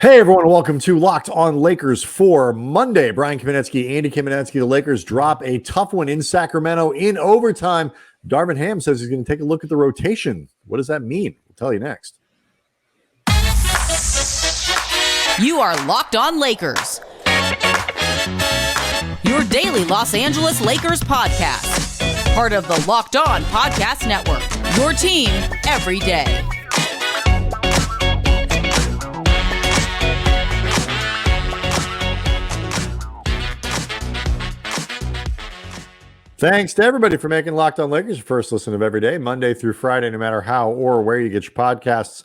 Hey everyone, welcome to Locked On Lakers for Monday. Brian Kamenetsky, Andy Kamenetsky. The Lakers drop a tough one in Sacramento in overtime. Darvin Ham says he's going to take a look at the rotation. What does that mean? We'll tell you next. You are Locked On Lakers, your daily Los Angeles Lakers podcast. Part of the Locked On Podcast Network, your team every day. Thanks to everybody for making Locked On Lakers your first listen of every day, Monday through Friday, no matter how or where you get your podcasts.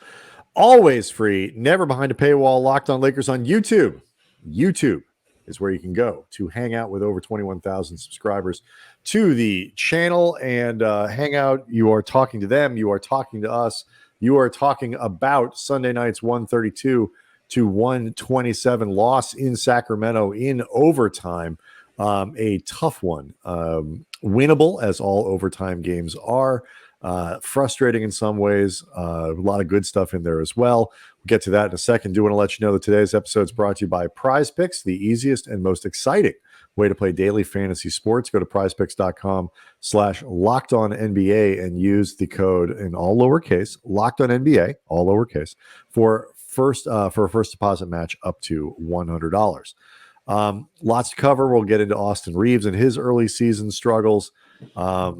Always free, never behind a paywall. Locked On Lakers on YouTube. YouTube is where you can go to hang out with over 21,000 subscribers to the channel and hang out. You are talking to them. You are talking to us. You are talking about Sunday night's 132 to 127 loss in Sacramento in overtime. A tough one, winnable as all overtime games are, frustrating in some ways, a lot of good stuff in there as well. We'll get to that in a second. Do want to let you know that today's episode is brought to you by Prize Picks, the easiest and most exciting way to play daily fantasy sports. Go to prizepicks.com/LockedOnNBA and use the code in all lowercase, LockedOnNBA, all lowercase, for a first deposit match up to $100. Lots to cover. We'll get into Austin Reaves and his early season struggles. But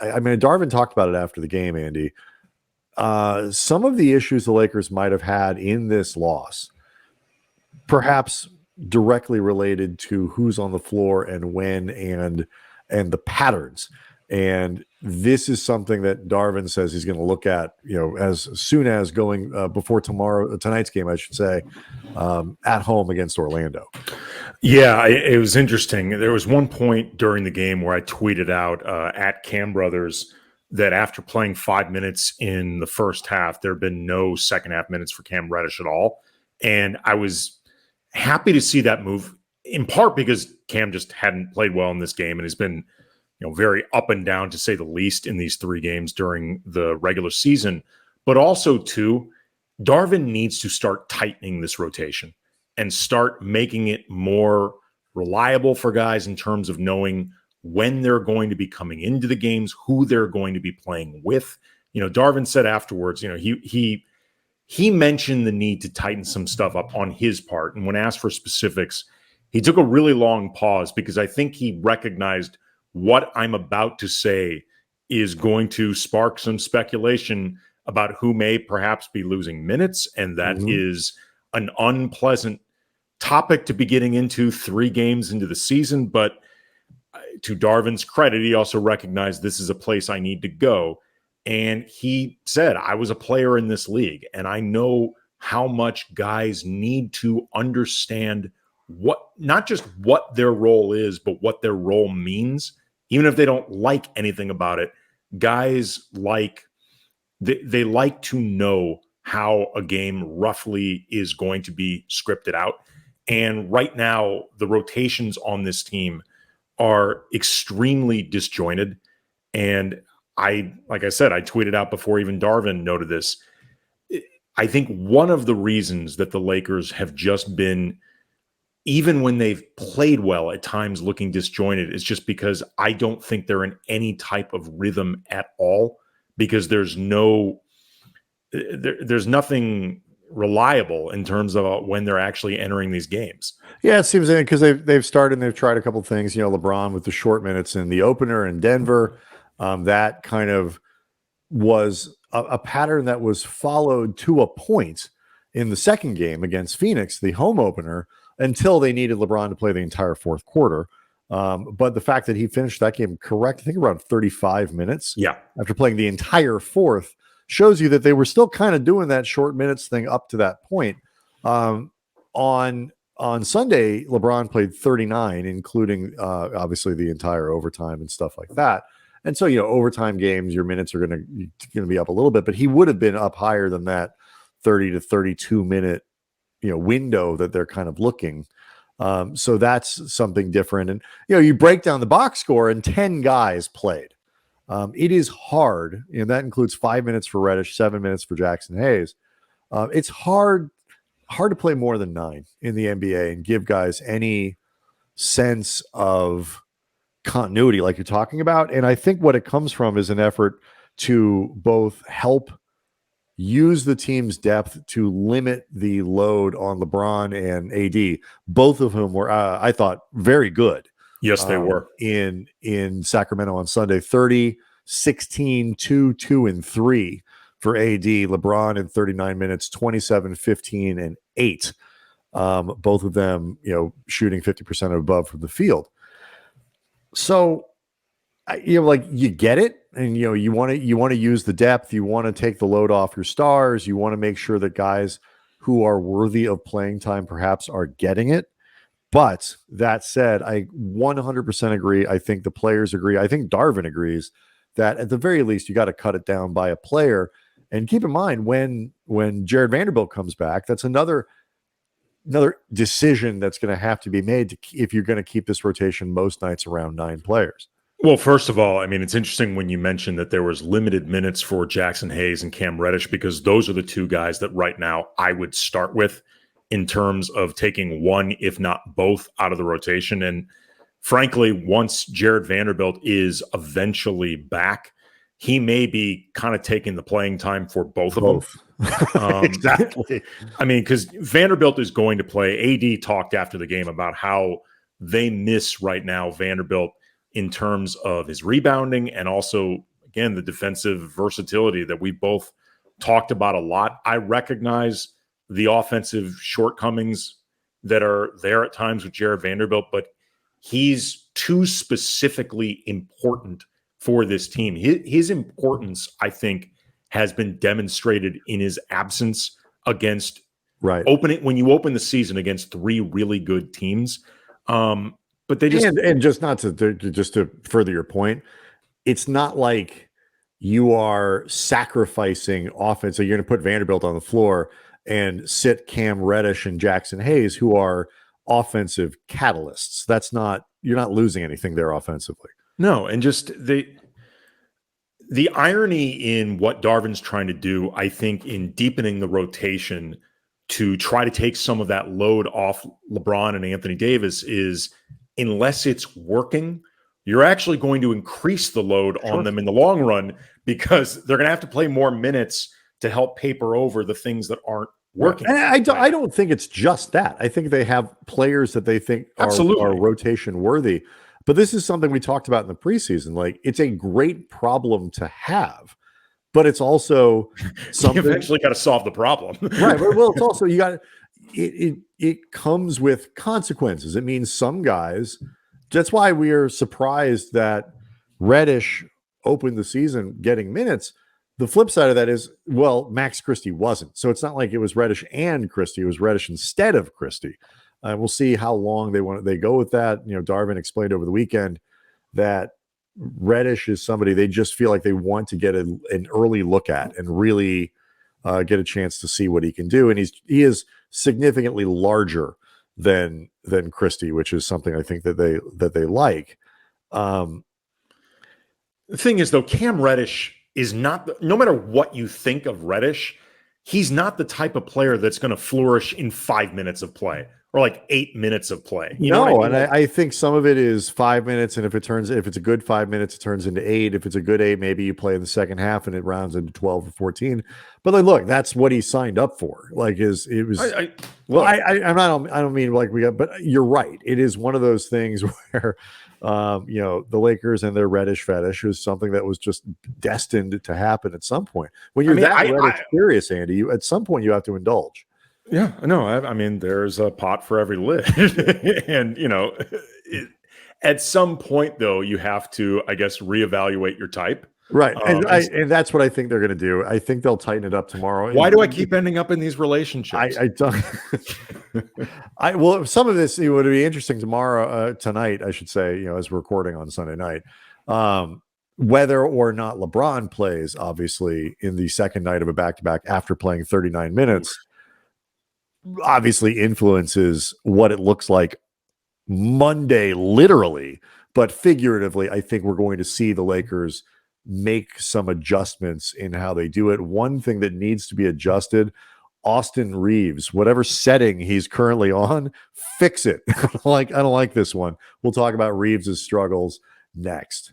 I mean, Darvin talked about it after the game, Andy. Some of the issues the Lakers might have had in this loss, perhaps directly related to who's on the floor and when and the patterns. And this is something that Darvin says he's going to look at, as soon as going before tonight's game, I should say, at home against Orlando. Yeah, it was interesting. There was one point during the game where I tweeted out at Cam Brothers that after playing 5 minutes in the first half, there had been no second half minutes for Cam Reddish at all. And I was happy to see that move, in part because Cam just hadn't played well in this game and has been very up and down, to say the least, in these 3 games during the regular season. But also, too, Darvin needs to start tightening this rotation and start making it more reliable for guys in terms of knowing when they're going to be coming into the games, who they're going to be playing with. Darvin said afterwards, he mentioned the need to tighten some stuff up on his part. And when asked for specifics, he took a really long pause because I think he recognized what I'm about to say is going to spark some speculation about who may perhaps be losing minutes. And that is an unpleasant topic to be getting into 3 games into the season. But to Darvin's credit, he also recognized this is a place I need to go. And he said, I was a player in this league, and I know how much guys need to understand not just what their role is, but what their role means. Even if they don't like anything about it, guys they like to know how a game roughly is going to be scripted out. And right now, the rotations on this team are extremely disjointed. And like I said, I tweeted out before even Darvin noted this. I think one of the reasons that the Lakers have just been, even when they've played well, at times looking disjointed, is just because I don't think they're in any type of rhythm at all, because there's nothing reliable in terms of when they're actually entering these games. Yeah, it seems because they've started and they've tried a couple of things. LeBron with the short minutes in the opener in Denver, that kind of was a pattern that was followed to a point in the second game against Phoenix, the home opener, until they needed LeBron to play the entire fourth quarter. But the fact that he finished that game correct, I think around 35 minutes after playing the entire fourth, shows you that they were still kind of doing that short minutes thing up to that point. On Sunday, LeBron played 39, including obviously the entire overtime and stuff like that. And so, overtime games, your minutes are going to be up a little bit, but he would have been up higher than that 30 to 32 minute window that they're kind of looking. So that's something different. And, you break down the box score and 10 guys played. It is hard. That includes 5 minutes for Reddish, 7 minutes for Jackson Hayes. It's hard hard to play more than 9 in the NBA and give guys any sense of continuity like you're talking about. And I think what it comes from is an effort to both help use the team's depth to limit the load on LeBron and AD, both of whom were, I thought, very good. Yes, they were. In Sacramento on Sunday. 30, 16, 2, 2, and 3 for AD. LeBron in 39 minutes, 27, 15, and 8. Both of them, shooting 50% above from the field. So, you get it, and you want to use the depth. You want to take the load off your stars. You want to make sure that guys who are worthy of playing time perhaps are getting it. But that said, I 100% agree. I think the players agree. I think Darvin agrees that at the very least you got to cut it down by a player. And keep in mind when Jared Vanderbilt comes back, that's another decision that's going to have to be made if you're going to keep this rotation most nights around 9 players. Well, first of all, I mean, it's interesting when you mentioned that there was limited minutes for Jackson Hayes and Cam Reddish, because those are the 2 guys that right now I would start with in terms of taking one, if not both, out of the rotation. And frankly, once Jared Vanderbilt is eventually back, he may be kind of taking the playing time for both of them. Exactly. I mean, because Vanderbilt is going to play. AD talked after the game about how they miss right now Vanderbilt in terms of his rebounding and also, again, the defensive versatility that we both talked about a lot. I recognize the offensive shortcomings that are there at times with Jared Vanderbilt, but he's too specifically important for this team. His importance, I think, has been demonstrated in his absence against when you open the season against 3 really good teams. But they just and just not to further your point, it's not like you are sacrificing offense. So you're going to put Vanderbilt on the floor and sit Cam Reddish and Jackson Hayes, who are offensive catalysts. You're not losing anything there offensively. No, and just the irony in what Darvin's trying to do, I think, in deepening the rotation to try to take some of that load off LeBron and Anthony Davis is, unless it's working, you're actually going to increase the load on them in the long run, because they're going to have to play more minutes to help paper over the things that aren't working. And I don't think it's just that. I think they have players that they think are rotation worthy. But this is something we talked about in the preseason. Like, it's a great problem to have, but it's also something you eventually got to solve the problem. Right. Well, it's also, it comes with consequences. It means some guys, that's why we are surprised that Reddish opened the season getting minutes. The flip side of that is, well, Max Christie wasn't. So it's not like it was Reddish and Christie. It was Reddish instead of Christie. We'll see how long they go with that. Darvin explained over the weekend that Reddish is somebody they just feel like they want to get an early look at and really get a chance to see what he can do. And he is significantly larger than Christie, which is something I think that they like. The thing is, though, Cam Reddish is not, no matter what you think of Reddish, he's not the type of player that's going to flourish in 5 minutes of play or like 8 minutes of play. You know what I mean? And I think some of it is 5 minutes, and if it's a good 5 minutes, it turns into 8. If it's a good 8, maybe you play in the second half and it rounds into 12 or 14. But look, that's what he signed up for. I don't mean like but you're right. It is one of those things where the Lakers and their Reddish fetish is something that was just destined to happen at some point. When you're Reddish curious, Andy, at some point you have to indulge. Yeah, no, I mean, there's a pot for every lid. And, at some point, though, you have to, I guess, reevaluate your type. Right. And that's what I think they're going to do. I think they'll tighten it up tomorrow. Why do I keep ending up in these relationships? I don't. Well, some of this would be interesting tonight, I should say, as we're recording on Sunday night. Whether or not LeBron plays, obviously, in the second night of a back-to-back after playing 39 minutes, obviously influences what it looks like Monday, literally, but figuratively, I think we're going to see the Lakers make some adjustments in how they do it. One thing that needs to be adjusted Austin Reaves. Whatever setting he's currently on, fix it. I don't like this one. We'll talk about Reaves' struggles next.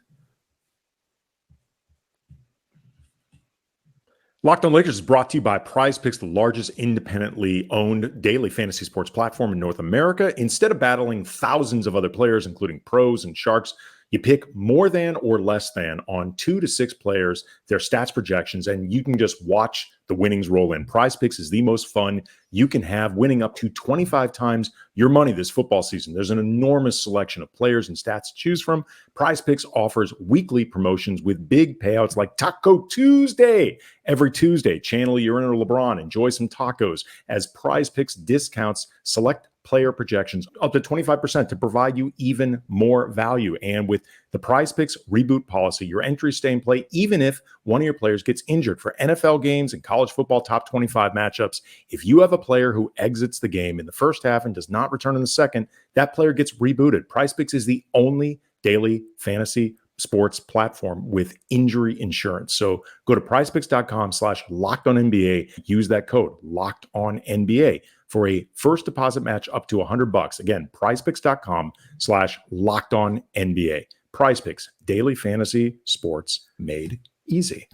Locked On Lakers is brought to you by Prize Picks, the largest independently owned daily fantasy sports platform in North America. Instead of battling thousands of other players, including pros and sharks, you pick more than or less than on 2 to 6 players, their stats projections, and you can just watch the winnings roll in. Prize Picks is the most fun you can have, winning up to 25 times your money this football season. There's an enormous selection of players and stats to choose from. Prize Picks offers weekly promotions with big payouts like Taco Tuesday. Every Tuesday, channel your inner LeBron, enjoy some tacos as Prize Picks discounts select player projections up to 25% to provide you even more value. And with the Prize Picks reboot policy, your entries stay in play even if one of your players gets injured. For NFL games and college football top 25 matchups, if you have a player who exits the game in the first half and does not return in the second, that player gets rebooted. Prize Picks is the only daily fantasy sports platform with injury insurance. So go to prizepicks.com/lockedonnba. Use that code LOCKEDONNBA for a first deposit match up to $100. Again, prizepicks.com/lockedonnba. Prize Picks, daily fantasy sports made easy.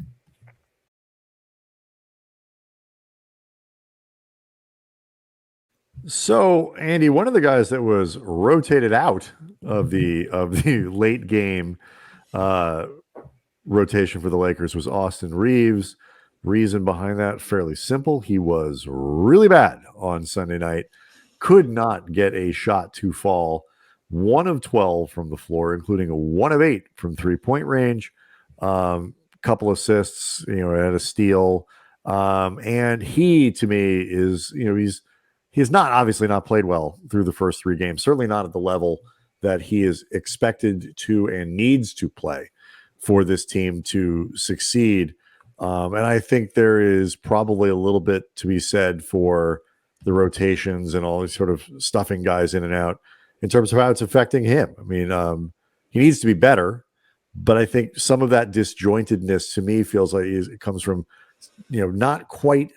So, Andy, one of the guys that was rotated out of the late game rotation for the Lakers was Austin Reaves. Reason behind that, fairly simple. He was really bad on Sunday night. Could not get a shot to fall. 1 of 12 from the floor, including a 1 of 8 from 3-point range. Couple assists, had a steal. And he, to me, is, he's not obviously not played well through the first 3 games, certainly not at the level that he is expected to and needs to play for this team to succeed. And I think there is probably a little bit to be said for the rotations and all these sort of stuffing guys in and out in terms of how it's affecting him. I mean, he needs to be better, but I think some of that disjointedness to me feels like it comes from, not quite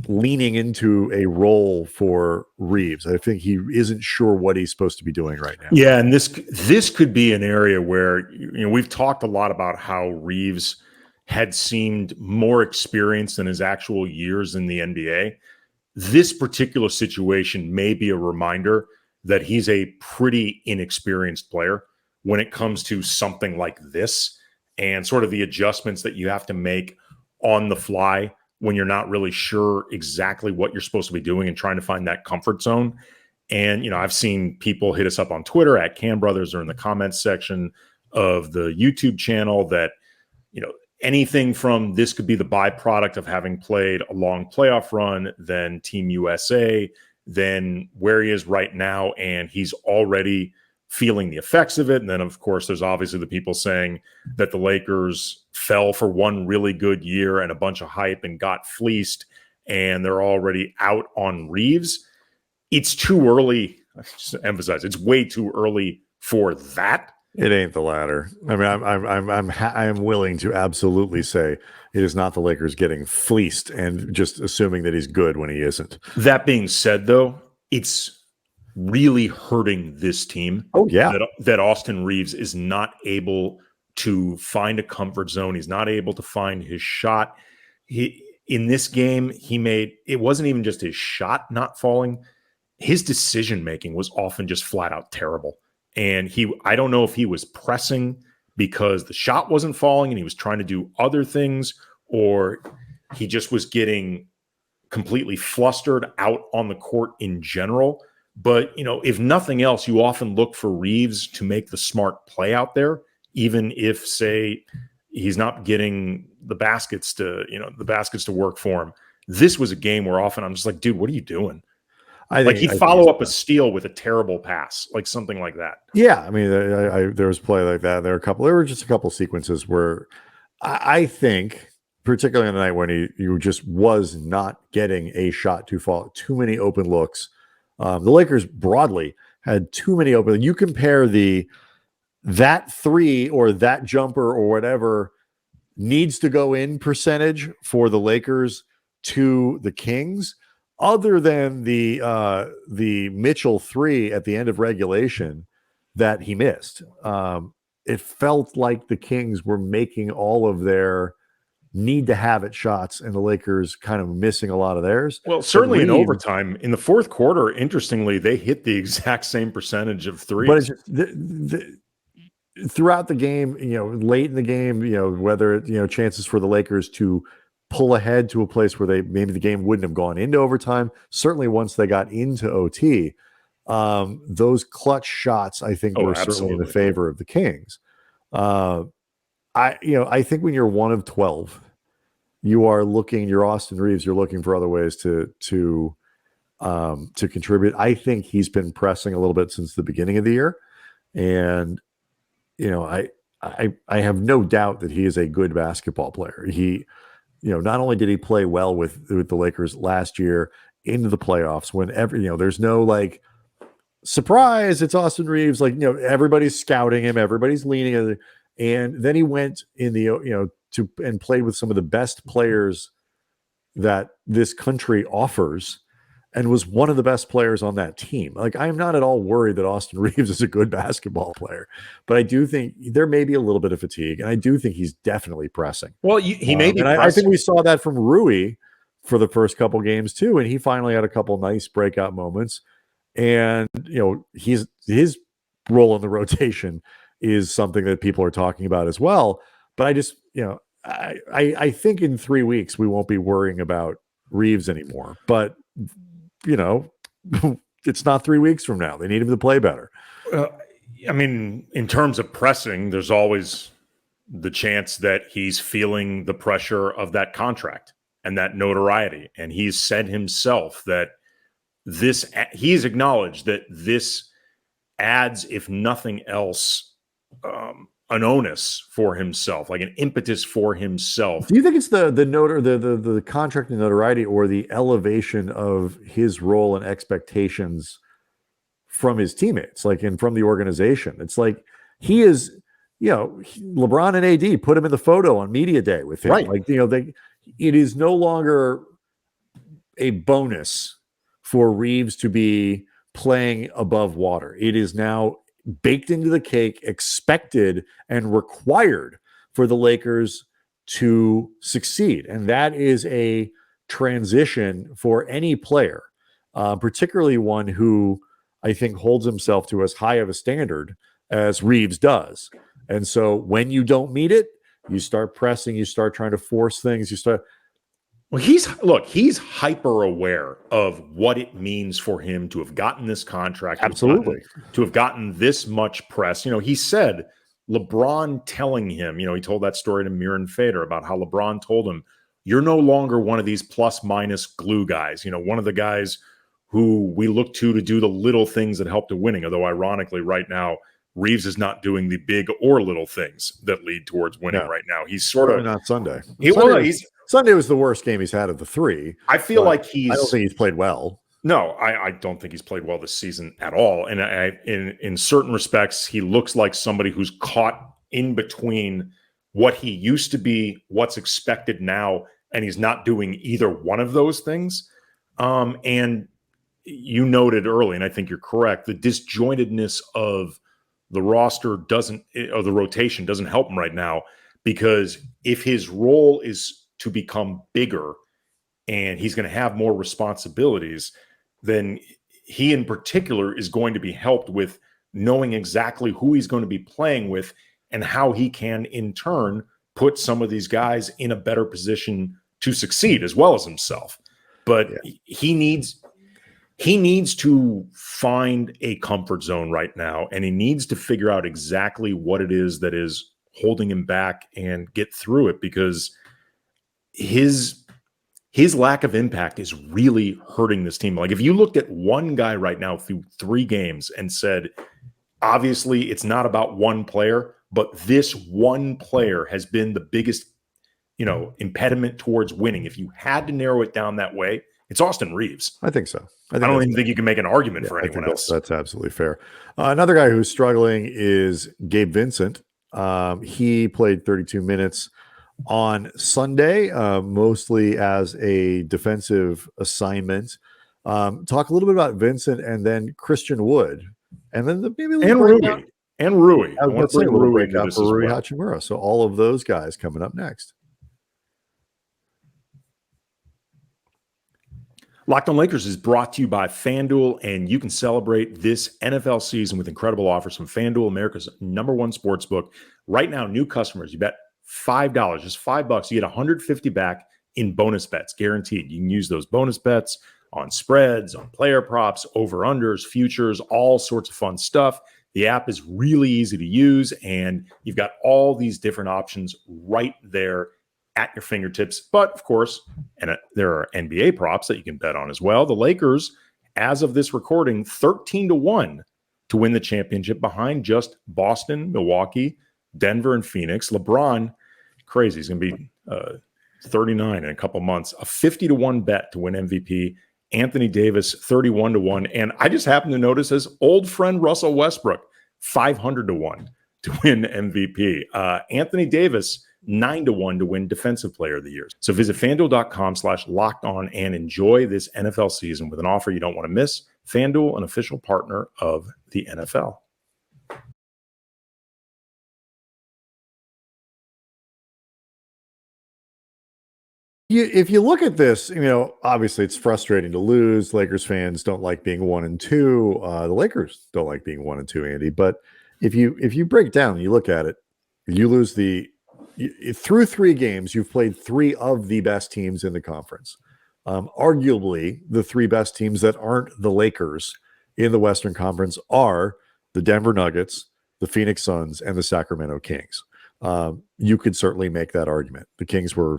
leaning into a role for Reaves. I think he isn't sure what he's supposed to be doing right now. Yeah, and this could be an area where we've talked a lot about how Reaves had seemed more experienced than his actual years in the NBA. This particular situation may be a reminder that he's a pretty inexperienced player when it comes to something like this and sort of the adjustments that you have to make on the fly when you're not really sure exactly what you're supposed to be doing and trying to find that comfort zone. And, I've seen people hit us up on Twitter at Cam Brothers or in the comments section of the YouTube channel that, anything from this could be the byproduct of having played a long playoff run, then Team USA, then where he is right now, and he's already feeling the effects of it. And then, of course, there's obviously the people saying that the Lakers fell for one really good year and a bunch of hype and got fleeced, and they're already out on Reaves. It's too early. I just emphasize it's way too early for that. It ain't the latter. I mean, I'm willing to absolutely say it is not the Lakers getting fleeced and just assuming that he's good when he isn't. That being said, though, it's really hurting this team. Oh, yeah. That Austin Reaves is not able to find a comfort zone. He's not able to find his shot. In this game, it wasn't even just his shot not falling. His decision-making was often just flat out terrible. And I don't know if he was pressing because the shot wasn't falling and he was trying to do other things, or he just was getting completely flustered out on the court in general. But, if nothing else, you often look for Reaves to make the smart play out there, even if, say, he's not getting the baskets to work for him. This was a game where often I'm just like, dude, what are you doing? He'd follow up a steal with a terrible pass, like something like that. Yeah, I mean, there was play like that. There were just a couple sequences where I think, particularly on the night when he just was not getting a shot to fall, too many open looks. The Lakers broadly had too many open. You compare that 3 or that jumper or whatever needs to go in percentage for the Lakers to the Kings, other than the Mitchell 3 at the end of regulation that he missed. It felt like the Kings were making all of their need to have it shots, and the Lakers kind of missing a lot of theirs. Well, certainly in overtime, in the fourth quarter, interestingly, they hit the exact same percentage of threes. But it's just throughout the game, late in the game, whether chances for the Lakers to pull ahead to a place where maybe the game wouldn't have gone into overtime. Certainly once they got into OT, those clutch shots, I think, were certainly in the favor of the Kings. I think when you're 1 of 12, you're Austin Reaves, you're looking for other ways to contribute. I think he's been pressing a little bit since the beginning of the year. And, I have no doubt that he is a good basketball player. He, not only did he play well with the Lakers last year into the playoffs, whenever, there's no like surprise, it's Austin Reaves. Like, everybody's scouting him, everybody's leaning at it. And then he went in the, and played with some of the best players that this country offers and was one of the best players on that team. Like, I am not at all worried that Austin Reaves is a good basketball player, but I do think there may be a little bit of fatigue, and I do think he's definitely pressing. Well, he may be pressing. I think we saw that from Rui for the first couple games too, and he finally had a couple nice breakout moments. And, his role in the rotation is something that people are talking about as well. But I just, I think in 3 weeks we won't be worrying about Reaves anymore. But, it's not 3 weeks from now. They need him to play better. I mean, in terms of pressing, there's always the chance that he's feeling the pressure of that contract and that notoriety. And he's said himself that he's acknowledged that this adds, if nothing else, an onus for himself, like an impetus for himself. Do you think it's the note or the contract and notoriety, or the elevation of his role and expectations from his teammates, like, and from the organization? It's like he is, LeBron and AD put him in the photo on media day with him. Right. Like, it is no longer a bonus for Reaves to be playing above water. It is now baked into the cake, expected and required for the Lakers to succeed. And that is a transition for any player, particularly one who I think holds himself to as high of a standard as Reaves does. And so when you don't meet it, you start pressing, you start trying to force things, Well, he's hyper aware of what it means for him to have gotten this contract. Absolutely. To have gotten this much press. He said LeBron telling him, he told that story to Mir and Fader about how LeBron told him, you're no longer one of these plus minus glue guys, one of the guys who we look to do the little things that help to winning. Although ironically, right now, Reaves is not doing the big or little things that lead towards winning right now. He's sort of not Sunday. Sunday was the worst game he's had of the three. I feel like I don't think he's played well. No, I don't think he's played well this season at all. And in certain respects, he looks like somebody who's caught in between what he used to be, what's expected now, and he's not doing either one of those things. And you noted early, and I think you're correct, the disjointedness of the roster or the rotation doesn't help him right now, because if his role is to become bigger and he's going to have more responsibilities, then he in particular is going to be helped with knowing exactly who he's going to be playing with and how he can in turn put some of these guys in a better position to succeed as well as himself. But he needs to find a comfort zone right now, and he needs to figure out exactly what it is that is holding him back and get through it, because his lack of impact is really hurting this team. Like, if you looked at one guy right now through 3 games and said, obviously it's not about one player, but this one player has been the biggest, impediment towards winning. If you had to narrow it down that way, it's Austin Reaves. I think so. I don't even think you can make an argument for anyone else. That's absolutely fair. Another guy who's struggling is Gabe Vincent. He played 32 minutes. on Sunday, mostly as a defensive assignment. Talk a little bit about Vincent and then Christian Wood, and then maybe a little breakout. Rui. I I was want going to to say a bring little Rui into breakout this for as Rui well. Hachimura. So all of those guys coming up next. Locked on Lakers is brought to you by FanDuel, and you can celebrate this NFL season with incredible offers from FanDuel, America's #1 sportsbook. Right now, new customers, you bet $5, just $5, you get $150 back in bonus bets, guaranteed. You can use those bonus bets on spreads, on player props, over-unders, futures, all sorts of fun stuff. The app is really easy to use, and you've got all these different options right there at your fingertips. But of course, and there are NBA props that you can bet on as well. The Lakers, as of this recording, 13-1 to win the championship behind just Boston, Milwaukee, Denver, and Phoenix. LeBron, crazy. He's going to be 39 in a couple months. A 50-1 bet to win MVP. Anthony Davis, 31-1. And I just happened to notice his old friend Russell Westbrook, 500-1 to win MVP. Anthony Davis, 9-1 to win Defensive Player of the Year. So visit FanDuel.com/lockedon and enjoy this NFL season with an offer you don't want to miss. FanDuel, an official partner of the NFL. If you look at this, obviously it's frustrating to lose. Lakers fans don't like being 1-2. The Lakers don't like being 1-2, Andy. But if you break it down and you look at it, you lose through 3 games, you've played 3 of the best teams in the conference. Arguably, the 3 best teams that aren't the Lakers in the Western Conference are the Denver Nuggets, the Phoenix Suns, and the Sacramento Kings. You could certainly make that argument. The Kings were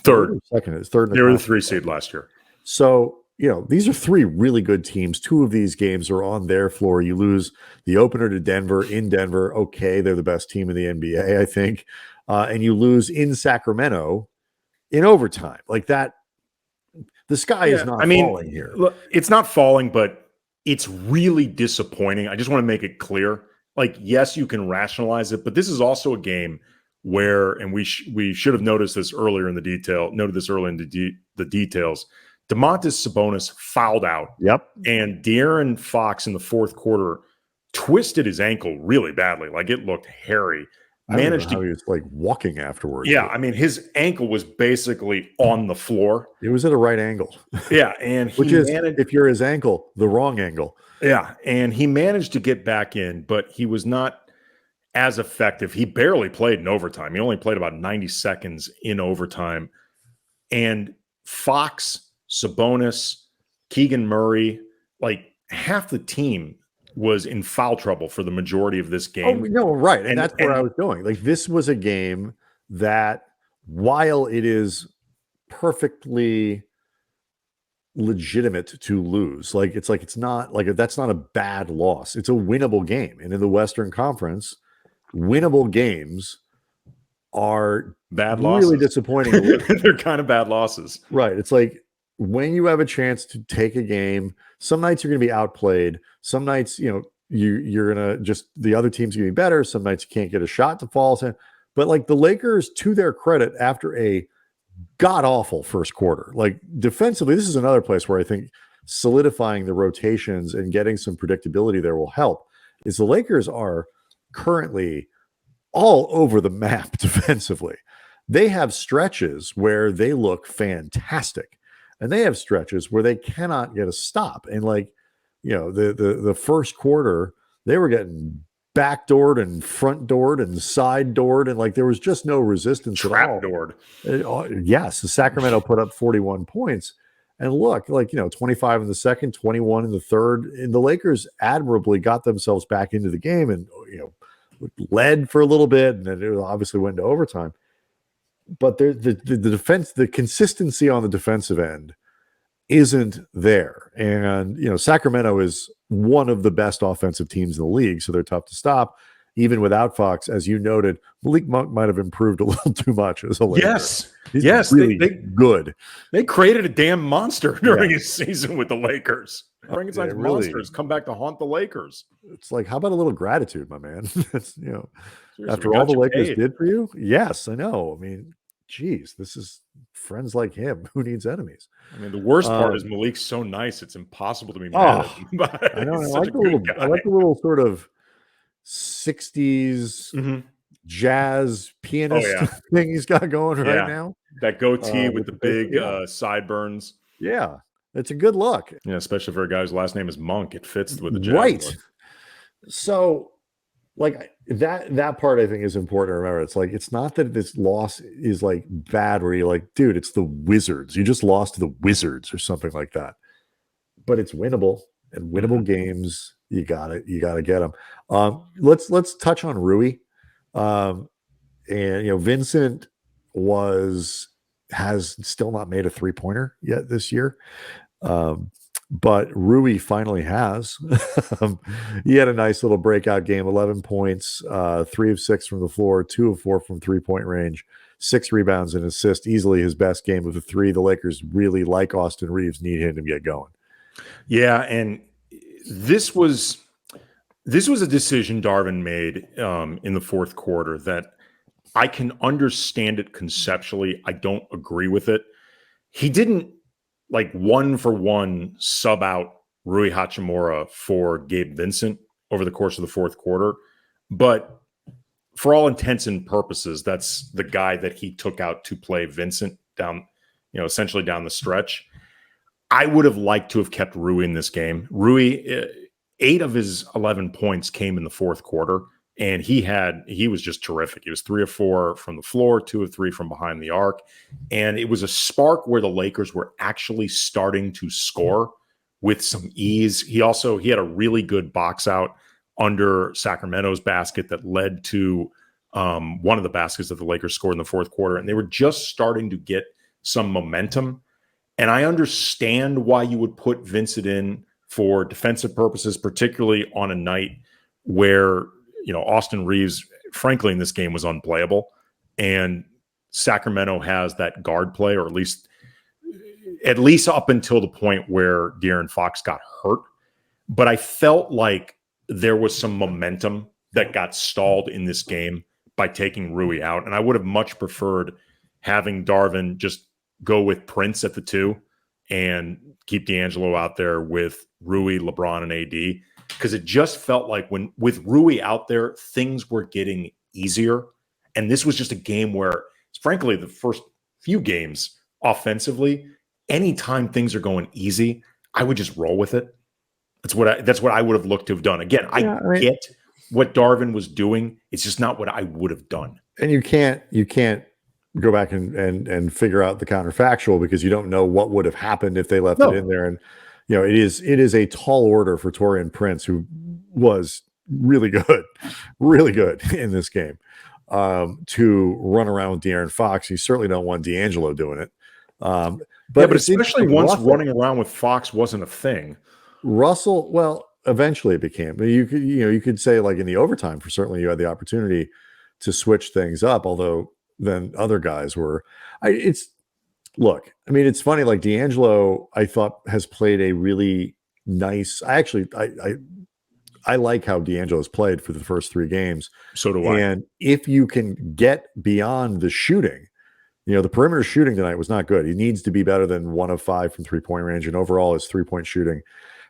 third. They were the 3 seed last year. So, these are 3 really good teams. 2 of these games are on their floor. You lose the opener to Denver in Denver. Okay, they're the best team in the NBA, I think. And you lose in Sacramento in overtime. Like that, the sky is not falling here. Look, it's not falling, but it's really disappointing. I just want to make it clear. Like, yes, you can rationalize it, but this is also a game where, and we should have noticed this earlier in the details. Domantas Sabonis fouled out. Yep. And De'Aaron Fox in the fourth quarter twisted his ankle really badly. Like, it looked hairy. He was like walking afterwards. Yeah, I mean, his ankle was basically on the floor. It was at a right angle. Yeah, and if you're his ankle, the wrong angle. Yeah, and he managed to get back in, but he was not as effective. He barely played in overtime. He only played about 90 seconds in overtime. And Fox, Sabonis, Keegan Murray, like half the team was in foul trouble for the majority of this game. Oh, no, right. And that's where I was going. Like, this was a game that, while it is perfectly legitimate to lose, it's not like that's not a bad loss. It's a winnable game. And in the Western Conference, winnable games are bad losses. Really disappointing. They're kind of bad losses. Right. It's like, when you have a chance to take a game, some nights you're going to be outplayed. Some nights, you're going to the other team's going to be better. Some nights you can't get a shot to fall. But like the Lakers, to their credit, after a god-awful first quarter, like defensively, this is another place where I think solidifying the rotations and getting some predictability there will help, is the Lakers are currently all over the map defensively. They have stretches where they look fantastic. And they have stretches where they cannot get a stop. And the first quarter, they were getting backdoored and front doored and side doored. And there was just no resistance at all. Trap-doored. Yes. The Sacramento put up 41 points. And look, 25 in the second, 21 in the third. And the Lakers admirably got themselves back into the game and, led for a little bit. And then it obviously went to overtime. But the defense, the consistency on the defensive end isn't there. And, Sacramento is one of the best offensive teams in the league, so they're tough to stop. even without Fox, as you noted, Malik Monk might have improved a little too much as a Laker. Yes, really good. They created a damn monster during his season with the Lakers. Frankenstein's really, monsters come back to haunt the Lakers. It's like, how about a little gratitude, my man? That's, Seriously, after all the Lakers did for you. Yes, I know. I mean, geez, this is friends like him. Who needs enemies? I mean, the worst part is Malik's so nice; it's impossible to be mad at him. I know. I like the little sort of 60s jazz pianist thing he's got going right now. That goatee with the big sideburns. Yeah, it's a good look. Yeah, especially for a guy whose last name is Monk. It fits with the jazz. Right. Look. So, like that part I think is important to remember. It's like, it's not that this loss is like bad where you're like, dude, it's the Wizards. You just lost to the Wizards or something like that. But it's winnable, and winnable games, you gotta get them. Let's touch on Rui. And Vincent has still not made a 3-pointer yet this year. But Rui finally has. He had a nice little breakout game, 11 points, 3 of 6 from the floor, 2 of 4 from 3-point range, 6 rebounds and assists, easily his best game of the 3. The Lakers really, like Austin Reaves, need him to get going. Yeah, and this was a decision Darvin made in the fourth quarter that I can understand it conceptually. I don't agree with it. He didn't like 1-for-1 sub out Rui Hachimura for Gabe Vincent over the course of the fourth quarter. But for all intents and purposes, that's the guy that he took out to play Vincent down, essentially down the stretch. I would have liked to have kept Rui in this game. Rui, 8 of his 11 points came in the fourth quarter, and he was just terrific. He was 3 of 4 from the floor, 2 of 3 from behind the arc. And it was a spark where the Lakers were actually starting to score with some ease. He had a really good box out under Sacramento's basket that led to one of the baskets that the Lakers scored in the fourth quarter. And they were just starting to get some momentum. And I understand why you would put Vincent in for defensive purposes, particularly on a night where, Austin Reaves, frankly, in this game was unplayable. And Sacramento has that guard play, or at least up until the point where De'Aaron Fox got hurt. But I felt like there was some momentum that got stalled in this game by taking Rui out. And I would have much preferred having Darvin just go with Prince at the 2 and keep D'Angelo out there with Rui, LeBron, and AD. Because it just felt like with Rui out there, things were getting easier. And this was just a game where, frankly, the first few games offensively, anytime things are going easy, I would just roll with it. That's what I would have looked to have done. Again, I get what Darvin was doing. It's just not what I would have done. And you can't go back and figure out the counterfactual, because you don't know what would have happened if they left it in there. And it is a tall order for Taurean Prince, who was really good in this game, to run around with De'Aaron Fox. You certainly don't want D'Angelo doing it. But especially once running around with Fox wasn't a thing. Russell, well, eventually it became. You could say, like, in the overtime, for certainly you had the opportunity to switch things up, although then other guys were. Look, I mean, it's funny, like D'Angelo, I thought, has played a really nice. I like how D'Angelo's played for the first 3 games. So do I. And if you can get beyond the shooting, the perimeter shooting tonight was not good. He needs to be better than 1 of 5 from 3-point range. And overall, his 3-point shooting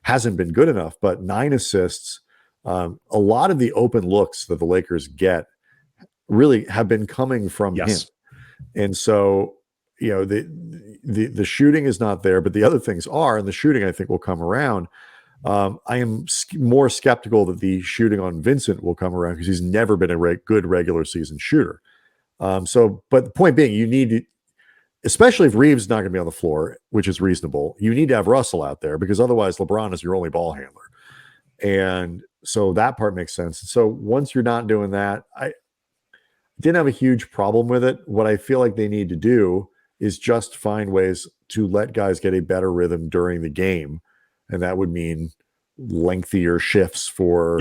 hasn't been good enough, but 9 assists. A lot of the open looks that the Lakers get really have been coming from him. And so, the shooting is not there, but the other things are, and the shooting I think will come around. I am more skeptical that the shooting on Vincent will come around, because he's never been a good regular season shooter. But the point being, you need to, especially if Reaves is not going to be on the floor, which is reasonable, you need to have Russell out there, because otherwise LeBron is your only ball handler. And so that part makes sense. So once you're not doing that, I didn't have a huge problem with it. What I feel like they need to do is just find ways to let guys get a better rhythm during the game. And that would mean lengthier shifts for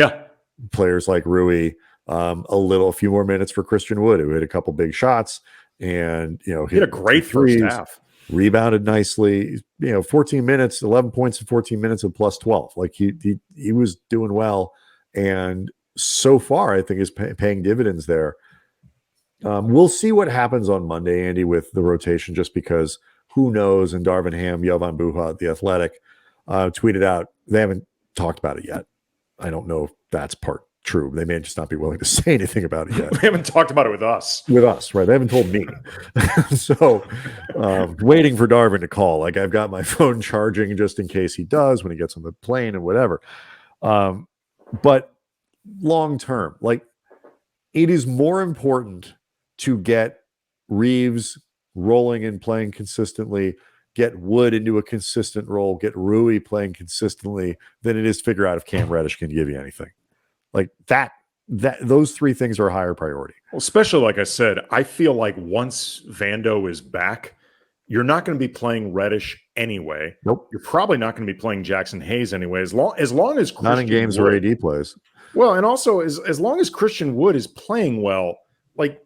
players like Rui, A few more minutes for Christian Wood, who hit a couple big shots and, he had a great first half. Rebounded nicely, 14 minutes, 11 points in 14 minutes of plus 12. Like he was doing well. And so far, I think is paying dividends there. We'll see what happens on Monday, Andy, with the rotation, just because who knows? And Darvin Ham, Jovan Buha, The Athletic, tweeted out, they haven't talked about it yet. I don't know if that's part true. They may just not be willing to say anything about it yet. They haven't talked about it with us. With us, right? They haven't told me. So waiting for Darvin to call. Like, I've got my phone charging just in case he does when he gets on the plane and whatever. But long term, like, it is more important to get Reaves rolling and playing consistently, get Wood into a consistent role, get Rui playing consistently, than it is to figure out if Cam Reddish can give you anything. Like that those three things are a higher priority. Well, especially, like I said, I feel like once Vando is back, you're not going to be playing Reddish anyway. Nope. You're probably not going to be playing Jackson Hayes anyway, as long as Christian not in games Wood, where AD plays. Well, and also as long as Christian Wood is playing well, like,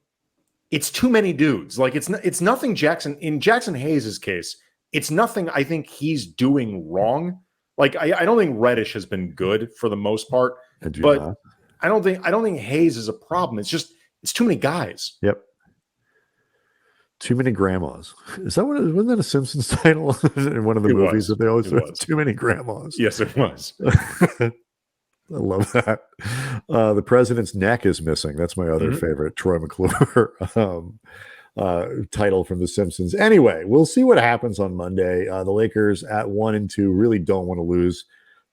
it's too many dudes. Like, it's nothing in Jackson Hayes' case. It's nothing I think he's doing wrong. Like, I don't think Reddish has been good for the most part, but I don't think Hayes is a problem. It's too many guys. Yep. Too many grandmas. Is that wasn't that a Simpsons title in one of the movies that they always say? Too many grandmas. Yes, it was. I love that. The president's neck is missing. That's my other favorite Troy McClure title from The Simpsons. Anyway, we'll see what happens on Monday. The Lakers at 1-2 really don't want to lose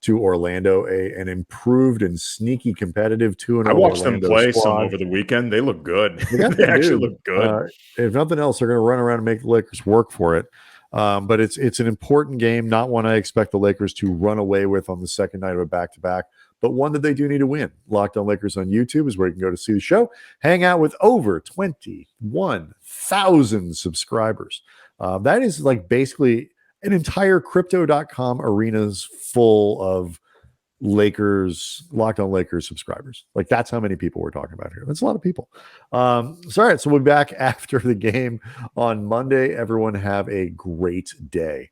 to Orlando, an improved and sneaky competitive 2-0. I watched Orlando them play squad. some over the weekend. They look good. They actually look good. If nothing else, they're going to run around and make the Lakers work for it. But it's an important game, not one I expect the Lakers to run away with on the second night of a back-to-back, but one that they do need to win. Locked On Lakers on YouTube is where you can go to see the show. Hang out with over 21,000 subscribers. That is like basically an entire crypto.com arenas full of Lakers, Locked On Lakers subscribers. Like, that's how many people we're talking about here. That's a lot of people. All right, so we'll be back after the game on Monday. Everyone have a great day.